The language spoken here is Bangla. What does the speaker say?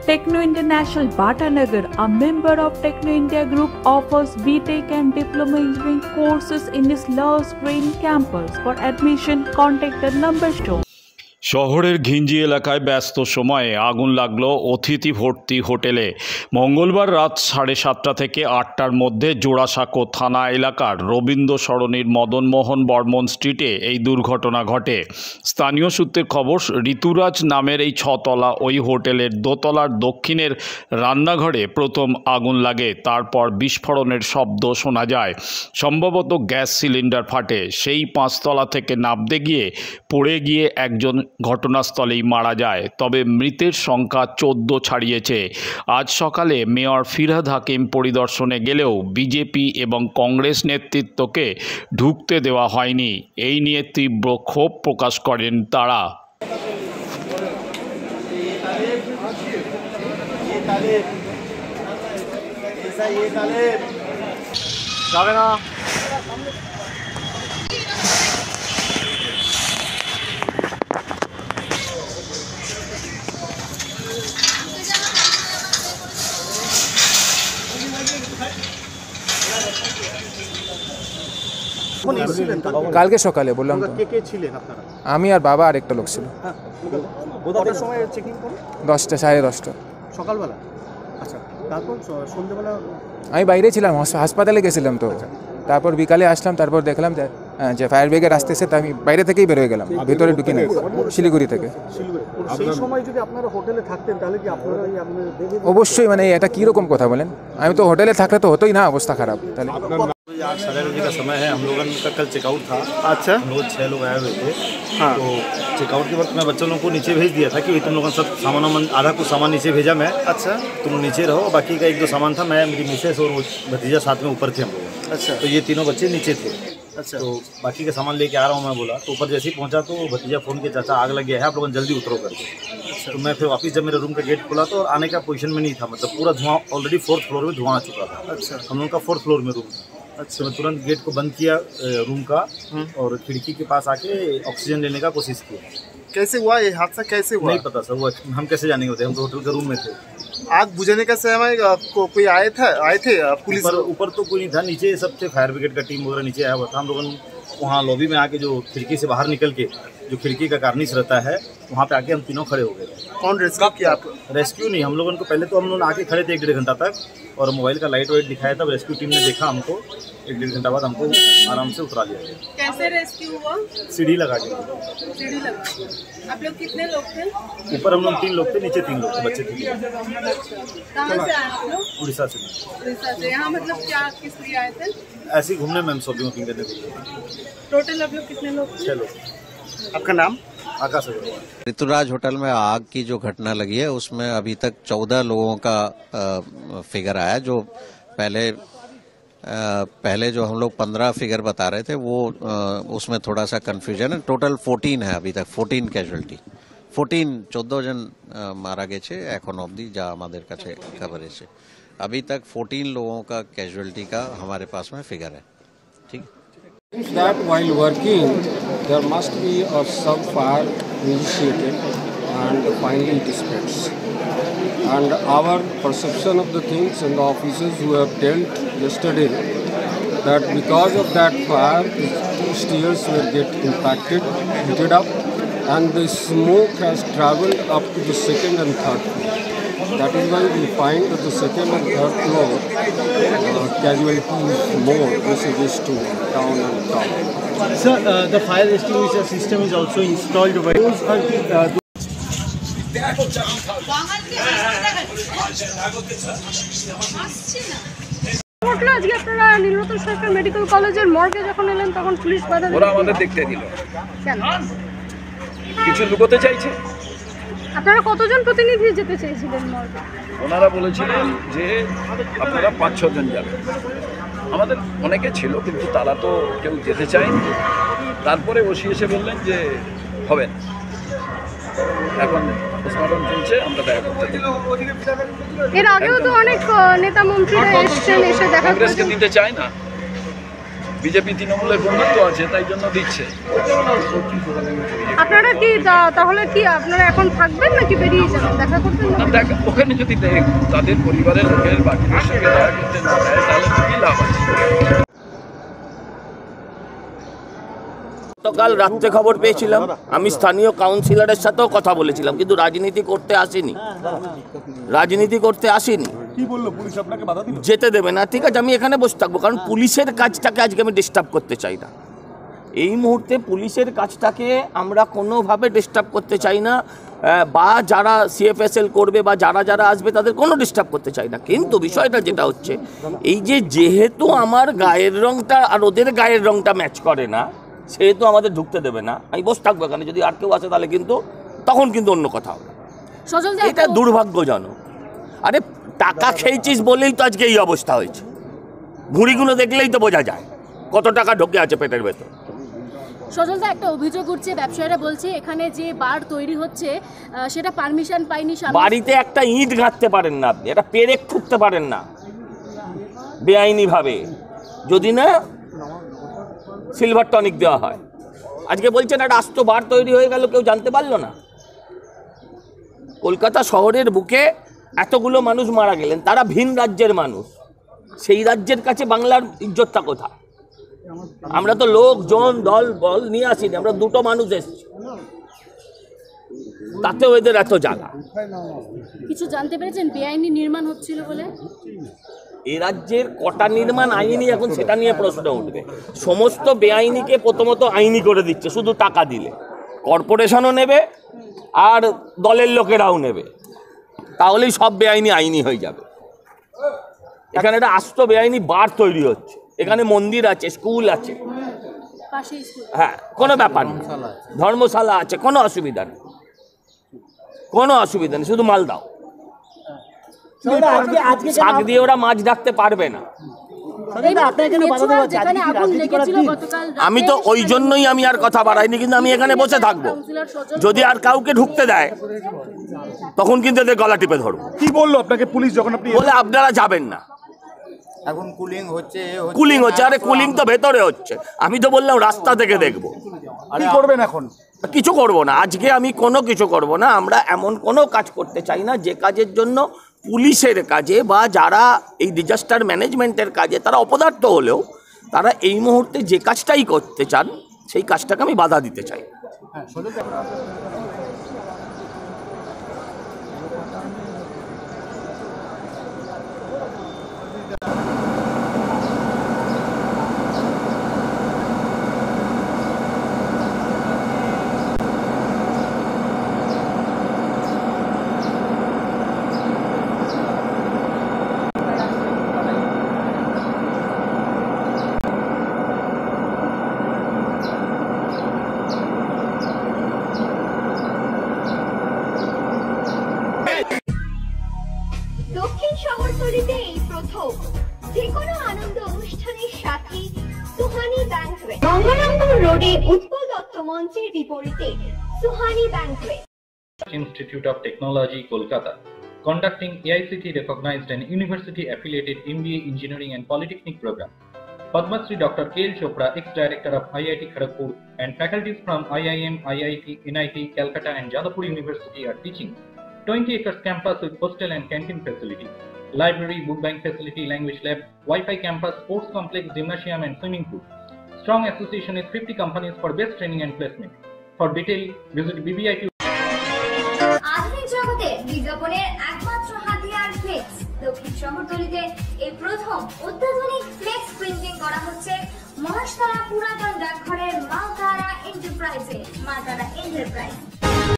Techno International Bhatanagar, a member of Techno India Group, offers BTech and Diploma Engineering courses in its Lush Green campus. For admission, contact the number shown. শহরের ঘিঞ্জি এলাকায় ব্যস্ত সময়ে আগুন লাগলো অতিথি ভর্তি হোটেলে। মঙ্গলবার রাত 7:30 থেকে 8টার মধ্যে জোড়াসাঁকো থানা এলাকার রবীন্দ্র সরণির মদনমোহন বর্মন স্ট্রিটে এই দুর্ঘটনা ঘটে। স্থানীয় সূত্রের খবর, ঋতুরাজ নামের এই 6তলা ওই হোটেলের দোতলার দক্ষিণের রান্নাঘরে প্রথম আগুন লাগে। তারপর বিস্ফোরণের শব্দ শোনা যায়। সম্ভবত গ্যাস সিলিন্ডার ফাটে। সেই 5তলা থেকে নামতে গিয়ে পড়ে গিয়ে একজন ঘটনাস্থলেই মারা যায়। তবে মৃতের সংখ্যা 14 ছাড়িয়েছে। আজ সকালে মেয়র ফিরহাদ হাকিম পরিদর্শনে গেলেও বিজেপি এবং কংগ্রেস নেতৃত্বকে ঢুকতে দেওয়া হয়নি। এই নিয়ে তীব্র ক্ষোভ প্রকাশ করেন তারা। কালকে সকালে বললাম তো, কে কে ছিলেন আপনারা? আমি আর বাবা আর একটা লোক ছিল। কটার সময় চেকিং করুন? 10টা, 10:30 সকালবেলা। আচ্ছা, তারপর সন্ধ্যেবেলা আমি বাইরে ছিলাম, হাসপাতালে গেছিলাম তো। তারপর বিকালে আসলাম, তারপর দেখলাম যে ফায়ার ব্রিগেড আসতেছে, তো আমি বাইরে থেকেই বেরোয় গেলাম, ভিতরে ঢুকি না, শিলিগুড়ি থেকে। সেই সময় যদি আপনারা হোটেলে থাকতেন তাহলে কি আপনারা অবশ্যই, মানে এটা কীরকম কথা বলেন? আমি তো হোটেলে থাকলে তো হতোই না, অবস্থা খারাপ। তাহলে 8:30 का समय है। हम लोगों का कल चेकआउट था। अच्छा, हम लोग 6 लोग आए हुए थे। हाँ। तो चेकआउट के वक्त मैं बच्चों लोगों को नीचे भेज दिया था कि तुम लोगों ने सब सामान आधा कुछ सामान नीचे भेजा मैं। अच्छा, तुम नीचे रहो, बाकी का 1-2 सामान था। मैं, मेरी मिसेस और भतीजा साथ में ऊपर थे हम लोग। अच्छा, तो ये तीनों बच्चे नीचे थे। अच्छा, तो बाकी का सामान लेके आ रहा हूँ मैं बोला। तो ऊपर जैसे ही पहुँचा तो भतीजा फ़ोन किया, चाचा आग लग गया है, आप लोगों जल्दी उतरो करके। तो मैं फिर वापस जब मेरे रूम का गेट खोला तो आने का पोजीशन में नहीं था, मतलब पूरा धुआं, ऑलरेडी 4th फ्लोर में धुआं आ चुका था। अच्छा, हम लोगों का 4th फ्लोर में रूम था। अच्छा, मैं तुरंत गेट को बंद किया रूम का और खिड़की के पास आके ऑक्सीजन लेने का कोशिश किया। कैसे हुआ ये हादसा? कैसे हुआ? नहीं पता सर, वो हम कैसे जानेंगे होते, हम तो होटल के रूम में थे। आग बुझाने का समय कोई आए थे पुलिस? ऊपर तो कोई नहीं था, नीचे सब थे, फायर ब्रिगेड का टीम वगैरह नीचे आया हुआ था। हम लोगों ने वहाँ लॉबी में आके जो खिड़की से बाहर निकल के जो खिड़की का कार्निश रहता है वहाँ पे आके हम तीनों खड़े हो गए। कौन रेस्क्यू किया आपको? रेस्क्यू नहीं, हम लोगों को पहले तो हम लोग आके खड़े थे 1-1.5 घंटा तक, और मोबाइल का लाइट वाइट दिखाया, तब रेस्क्यू टीम ने देखा हमको। 1-1.5 घंटा बाद हमको आराम से उतरा दिया गया। कैसे रेस्क्यू हुआ? सीढ़ी लगा के। सीढ़ी लगा। आप लोग कितने लोग थे? ऊपर हम लोग 3 लोग थे, नीचे 3 लोग थे, बच्चे थे। कहाँ से आए आप लोग? उड़ीसा से। उड़ीसा से। यहाँ मतलब क्या किस लिए आए थे? ऐसे ही घूमने में, शॉपिंग वॉपिंग करने के लिए। टोटल आप लोग कितने लोग थे? 6 लोग। आपका नाम? आकाश अग्रवाल। ऋतुराज होटल में आग की जो घटना लगी है उसमें अभी तक 14 लोगों का फिगर आया। जो पहले जो हम लोग 15 फिगर बता रहे थे वो उसमें थोड़ा सा कन्फ्यूजन है। टोटल 14 है अभी तक, 14 कैजुअलिटी, 14 জন मारा গেছে এখন অবধি যা আমাদের কাছে খবর এসেছে। अभी तक 14 लोगों का कैजुअलिटी का हमारे पास में फिगर है। ठीक है। That while working there must be a sub fire initiated and finally it spreads. And our perception of the things and the officers who have dealt yesterday, that because of that fire the 2 stairs will get impacted, heated up, and the smoke has travelled up to the 2nd and 3rd floor. That is why we find that the 2nd and 3rd floor casualty is more. This is to down and down. Sir, the fire extinguisher system is also installed by those আজকে আপনারা নীলরতন সরকার মেডিকেল কলেজের মর্গে যখন এলেন তখন পুলিশ বাধা দিল। ওরা আমাদের দেখতে দিল কেন? কিছু লুকোতে চাইছে। আপনারা কতজন প্রতিনিধি যেতে চেয়েছিলেন মর্গে? ওনারা বলেছিলেন যে আপনারা 5-6 জন যাবেন। আমাদের অনেকে ছিল কিন্তু তারা তো কেউ যেতে চায়নি। তারপরে ওসি এসে বললেন যে হবে না, এখন পোস্টমর্টম চলছে, আমরা দেখা করতে চাই। এর আগেও তো অনেক নেতা মন্ত্রীরা এসেছেন, এসে দেখা কংগ্রেসকে দিতে চায় না, বিজেপি তৃণমূলের বন্ধুত্ব আছে, তাই জন্য দিচ্ছে। আপনারা কি তাহলে কি আপনারা এখন থাকবেন নাকি বেরিয়ে যাবেন দেখা করতে? ওখানে যদি তাদের পরিবারের লোকের বাকিদের সঙ্গে দেখা করতে না দেয় তাহলে কি লাভ আছে? গতকাল রাত্রে খবর পেয়েছিলাম, আমি স্থানীয় কাউন্সিলরের সাথেও কথা বলেছিলাম, কিন্তু রাজনীতি করতে আসিনি। কি বললো পুলিশ? আপনাকে বাধা দিল? যেতে দেবে না। ঠিক আছে, আমি এখানে বসে থাকবো, কারণ পুলিশের কাজটাকে আজকে আমি ডিস্টার্ব করতে চাই না। এই মুহূর্তে পুলিশের কাজটাকে আমরা কোনোভাবে ডিস্টার্ব করতে চাই না, বা যারা সিএফএসএল করবে বা যারা আসবে তাদের কোনো ডিস্টার্ব করতে চাই না। কিন্তু বিষয়টা যেটা হচ্ছে, এই যেহেতু আমার গায়ের রংটা আর ওদের গায়ের রংটা ম্যাচ করে না, সেহেতু আমাদের ঢুকতে দেবে না। আমি বসে থাকবো এখানে, যদি আর কেউ আসে তাহলে কিন্তু তখন কিন্তু অন্য কথা হবে। এটা দুর্ভাগ্যজনক। আরে টাকা খেয়েছিস বলেই তো আজকে এই অবস্থা হয়েছে। ভুঁড়িগুলো দেখলেই তো বোঝা যায় কত টাকা ঢোকে আছে পেটের ভেতর। সজলদা, একটা অভিযোগ উঠছে, ব্যবসায়ীরা বলছে এখানে যে বার তৈরি হচ্ছে সেটা পারমিশন পাইনি। বাড়িতে একটা ইট গাঁথতে পারেন না আপনি, এটা পেরেক ঠুকতে পারেন না বেআইনিভাবে, যদি না সিলভার টনিক দেওয়া হয়। আজকে বলছেন একটা আস্ত বার তৈরি হয়ে গেল, কেউ জানতে পারলো না। কলকাতা শহরের বুকে এতগুলো মানুষ মারা গেলেন, তারা ভিন রাজ্যের মানুষ, সেই রাজ্যের কাছে বাংলার ইজ্জতটা কোথায়? আমরা তো লোকজন দল বল নিয়ে আসিনি, আমরা দুটো মানুষ এসেছি, তাতেও এদের এত জ্বালা। কিছু জানতে পেরেছেন বেআইনি নির্মাণ হচ্ছিল বলে? এ রাজ্যের কটা নির্মাণ আইনি এখন সেটা নিয়ে প্রশ্ন উঠবে। সমস্ত বেআইনিকে প্রথমত আইনি করে দিচ্ছে, শুধু টাকা দিলে কর্পোরেশনও নেবে আর দলের লোকেরাও নেবে, তাহলেই সব বেআইনি আইনি হয়ে যাবে। এখানে একটা আস্ত বেআইনি বার তৈরি হচ্ছে, এখানে মন্দির আছে, স্কুল আছে, হ্যাঁ কোনো ব্যাপার নেই, ধর্মশালা আছে, কোনো অসুবিধা নেই, শুধু মাল দাও। শাক দিয়ে ওরা মাছ ডাকতে পারবে না। আমি তো ওই জন্যই আমি আর কথা বাড়াইনি, কিন্তু আমি এখানে বসে থাকবো, যদি আর কাউকে ঢুকতে দেয় তখন কিন্তু এদের গলা টিপে ধরবো। কি বললো আপনাকে পুলিশ যখন আপনি বলে আপনারা যাবেন না? এখন কুলিং হচ্ছে। আরে কুলিং তো ভেতরে হচ্ছে, আমি তো বললাম রাস্তা থেকে দেখবো। কি করবেন এখন? কিছু করব না, আজকে আমি কোনো কিছু করব না। আমরা এমন কোনো কাজ করতে চাই না যে কাজের জন্য পুলিশের কাজে বা যারা এই ডিজাস্টার ম্যানেজমেন্টের কাজে তারা অপদার্থ হলেও তারা এই মুহূর্তে যে কাজটাই করতে চান সেই কাজটাকে আমি বাধা দিতে চাই। দক্ষিণ শহরতলিতে এই প্রথম যেকোনো আনন্দ অনুষ্ঠানের সাথে সুহানি ব্যাংকুয়েট, গঙ্গারামপুর রোডে উৎপল দত্ত মঞ্চের বিপরীতে Suhani banquet. Institute of Technology, Kolkata, conducting AICTE recognized and university affiliated MBA Engineering and Polytechnic program. Padma Shri Dr. K.L. Chopra, ex-director of IIT Kharagpur, and faculties from IIM, IIT, NIT, Calcutta and Jadavpur University are teaching 20 acres campus with hostel and canteen facility, library, book bank facility, language lab, Wi-Fi campus, sports complex, gymnasium and swimming pool. Strong association with 50 companies for best training and placement. For detail, visit BBIT. আধুনিক জগতে বিজ্ঞাপনের একমাত্র হাতিয়ার ফ্লেক্স। দক্ষিণ শহরতলিতে এই প্রথম অত্যাধুনিক ফ্লেক্স প্রিন্টিং করা হচ্ছে মহাশতলা পুরাতন ডাকঘরের মা তারা এন্টারপ্রাইজে।